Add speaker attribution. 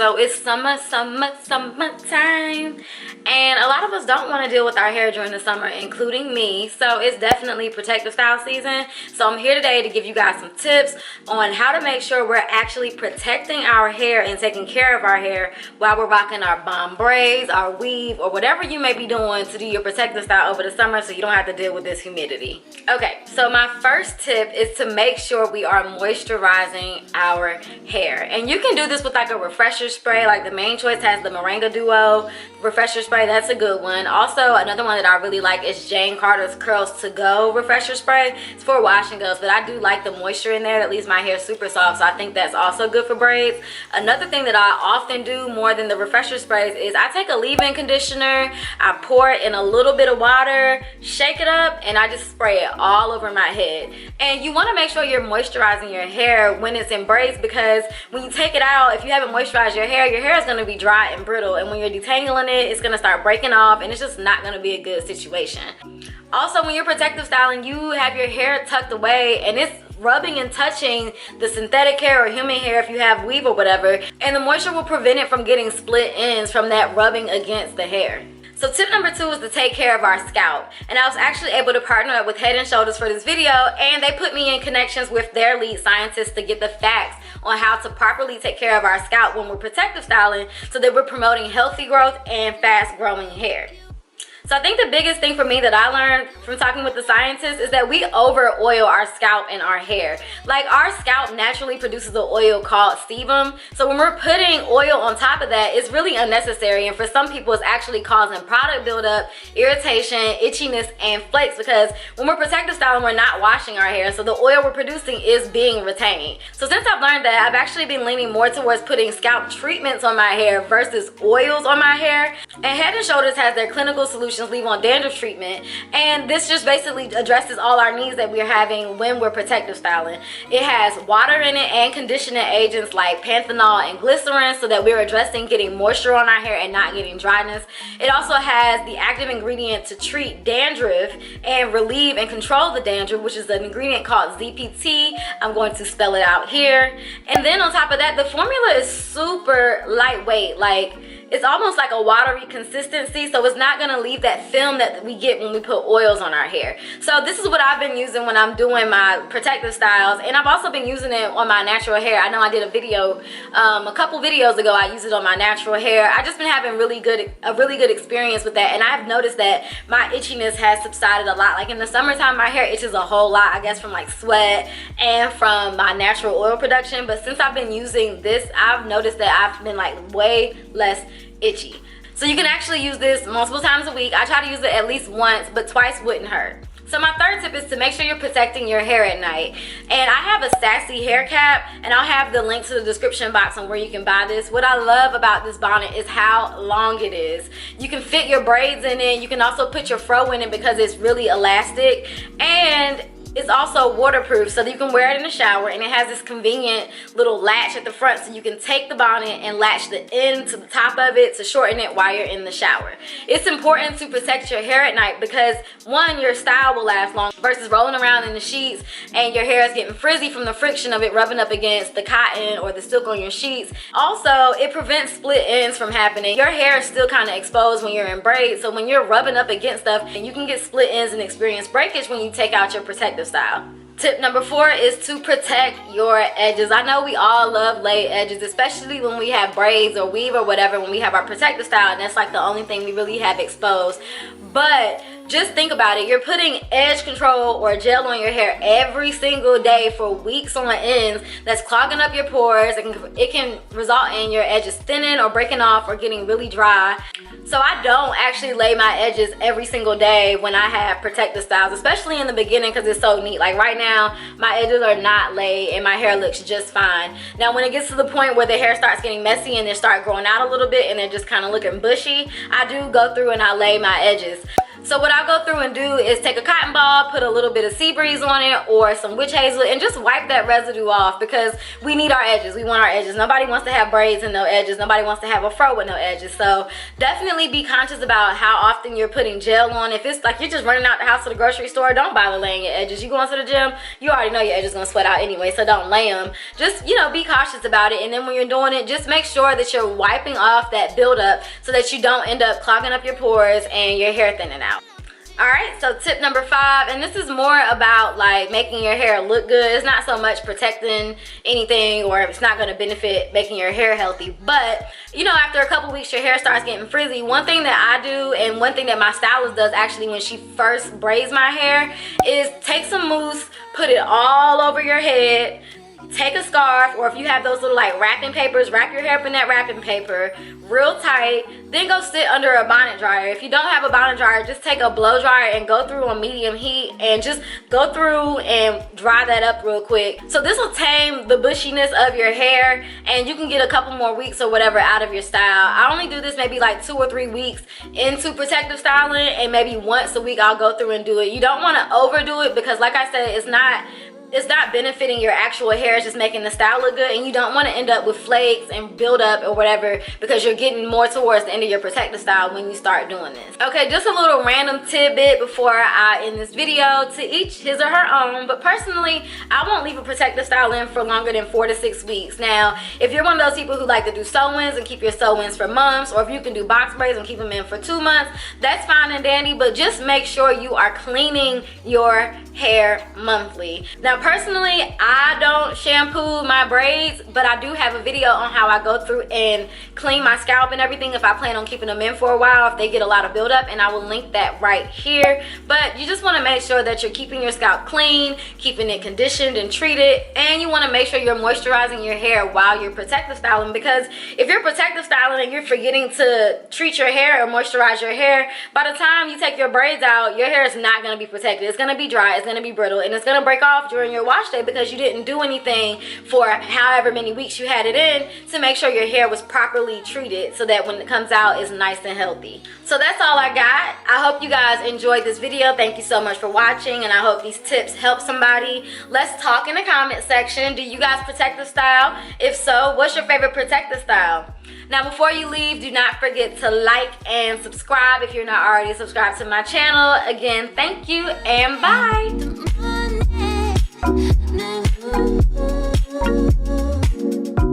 Speaker 1: So it's summertime, and a lot of us don't want to deal with our hair during the summer, including me. So it's definitely protective style season. So I'm here today to give you guys some tips on how to make sure we're actually protecting our hair and taking care of our hair while we're rocking our bomb braids, our weave, or whatever you may be doing to do your protective style over the summer so you don't have to deal with this humidity. Okay, so my first tip is to make sure we are moisturizing our hair. And you can do this with like a refresher spray. Like the Main Choice has the Moringa Duo refresher spray. That's a good one. Also, another one that I really like is Jane Carter's Curls To Go refresher spray. It's for wash and goes, but I do like the moisture in there that leaves my hair super soft, so I think that's also good for braids. Another thing that I often do more than the refresher sprays is I take a leave-in conditioner, I pour it in a little bit of water, shake it up, and I just spray it all over my head. And you want to make sure you're moisturizing your hair when it's in braids, because when you take it out, if you haven't moisturized your hair is going to be dry and brittle, and when you're detangling it, it's going to start breaking off, and it's just not going to be a good situation. Also, when you're protective styling, you have your hair tucked away and it's rubbing and touching the synthetic hair or human hair if you have weave or whatever, and the moisture will prevent it from getting split ends from that rubbing against the hair. So tip number 2 is to take care of our scalp. And I was actually able to partner up with Head & Shoulders for this video, and they put me in connections with their lead scientists to get the facts on how to properly take care of our scalp when we're protective styling so that we're promoting healthy growth and fast growing hair. So I think the biggest thing for me that I learned from talking with the scientists is that we over oil our scalp and our hair. Like, our scalp naturally produces an oil called sebum. So when we're putting oil on top of that, it's really unnecessary. And for some people, it's actually causing product buildup, irritation, itchiness, and flakes, because when we're protective styling, we're not washing our hair. So the oil we're producing is being retained. So since I've learned that, I've actually been leaning more towards putting scalp treatments on my hair versus oils on my hair. And Head & Shoulders has their clinical solution leave on dandruff treatment, and this just basically addresses all our needs that we're having when we're protective styling. It has water in it and conditioning agents like panthenol and glycerin, so that we're addressing getting moisture on our hair and not getting dryness. It also has the active ingredient to treat dandruff and relieve and control the dandruff, which is an ingredient called ZPT. I'm going to spell it out here. And then on top of that, the formula is super lightweight. Like, it's almost like a watery consistency, so it's not going to leave that film that we get when we put oils on our hair. So this is what I've been using when I'm doing my protective styles, and I've also been using it on my natural hair. I know I did a video a couple videos ago. I used it on my natural hair. I've just been having a really good experience with that, and I've noticed that my itchiness has subsided a lot. Like in the summertime, my hair itches a whole lot, I guess from like sweat and from my natural oil production. But since I've been using this, I've noticed that I've been like way less itchy. So you can actually use this multiple times a week. I try to use it at least once, but twice wouldn't hurt. So my third tip is to make sure you're protecting your hair at night. And I have a Sassy Hair Cap, and I'll have the link to the description box on where you can buy this. What I love about this bonnet is how long it is. You can fit your braids in it. You can also put your fro in it because it's really elastic. And it's also waterproof, so that you can wear it in the shower, and it has this convenient little latch at the front, so you can take the bonnet and latch the end to the top of it to shorten it while you're in the shower. It's important to protect your hair at night because, one, your style will last long versus rolling around in the sheets and your hair is getting frizzy from the friction of it rubbing up against the cotton or the silk on your sheets. Also, it prevents split ends from happening. Your hair is still kind of exposed when you're in braids, so when you're rubbing up against stuff, and you can get split ends and experience breakage when you take out your protective style. Tip number 4 is to protect your edges. I know we all love laid edges, especially when we have braids or weave or whatever, when we have our protective style, and that's like the only thing we really have exposed. But just think about it. You're putting edge control or gel on your hair every single day for weeks on ends. That's clogging up your pores. It can result in your edges thinning or breaking off or getting really dry. So I don't actually lay my edges every single day when I have protective styles, especially in the beginning, because it's so neat. Like right now, my edges are not laid and my hair looks just fine. Now when it gets to the point where the hair starts getting messy and they start growing out a little bit and they're just kind of looking bushy, I do go through and I lay my edges. So what I'll go through and do is take a cotton ball, put a little bit of sea breeze on it or some witch hazel, and just wipe that residue off, because we need our edges. We want our edges. Nobody wants to have braids and no edges. Nobody wants to have a fro with no edges. So definitely be conscious about how often you're putting gel on. If it's like you're just running out the house to the grocery store, don't bother laying your edges. You going to the gym, you already know your edges gonna sweat out anyway, so don't lay them. Just, you know, be cautious about it. And then when you're doing it, just make sure that you're wiping off that buildup so that you don't end up clogging up your pores and your hair thinning out. Alright, so tip number 5, and this is more about like making your hair look good. It's not so much protecting anything, or it's not going to benefit making your hair healthy. But, you know, after a couple weeks your hair starts getting frizzy, one thing that I do, and one thing that my stylist does actually when she first braids my hair, is take some mousse, put it all over your head, take a scarf, or if you have those little like wrapping papers, wrap your hair up in that wrapping paper real tight, then go sit under a bonnet dryer. If you don't have a bonnet dryer, just take a blow dryer and go through on medium heat and just go through and dry that up real quick. So this will tame the bushiness of your hair, and you can get a couple more weeks or whatever out of your style. I only do this maybe like 2 or 3 weeks into protective styling, and maybe once a week I'll go through and do it. You don't want to overdo it, because like I said, it's not benefiting your actual hair. It's just making the style look good, and you don't want to end up with flakes and buildup or whatever, because you're getting more towards the end of your protective style when you start doing this. Okay, just a little random tidbit before I end this video. To each his or her own, but personally I won't leave a protective style in for longer than 4 to 6 weeks. Now if you're one of those people who like to do sew-ins and keep your sew-ins for months, or if you can do box braids and keep them in for 2 months, that's fine and dandy, but just make sure you are cleaning your hair monthly. Now personally, I don't shampoo my braids, but I do have a video on how I go through and clean my scalp and everything if I plan on keeping them in for a while, if they get a lot of buildup, and I will link that right here. But you just want to make sure that you're keeping your scalp clean, keeping it conditioned and treated, and you want to make sure you're moisturizing your hair while you're protective styling, because if you're protective styling and you're forgetting to treat your hair or moisturize your hair, by the time you take your braids out, your hair is not going to be protected. It's going to be dry, it's going to be brittle, and it's going to break off during your wash day because you didn't do anything for however many weeks you had it in to make sure your hair was properly treated, so that when it comes out it's nice and healthy. So that's all I got. I hope you guys enjoyed this video. Thank you so much for watching, and I hope these tips help somebody. Let's talk in the comment section. Do you guys protective style? If so, what's your favorite protective style? Now before you leave, do not forget to like and subscribe if you're not already subscribed to my channel. Again, thank you and bye.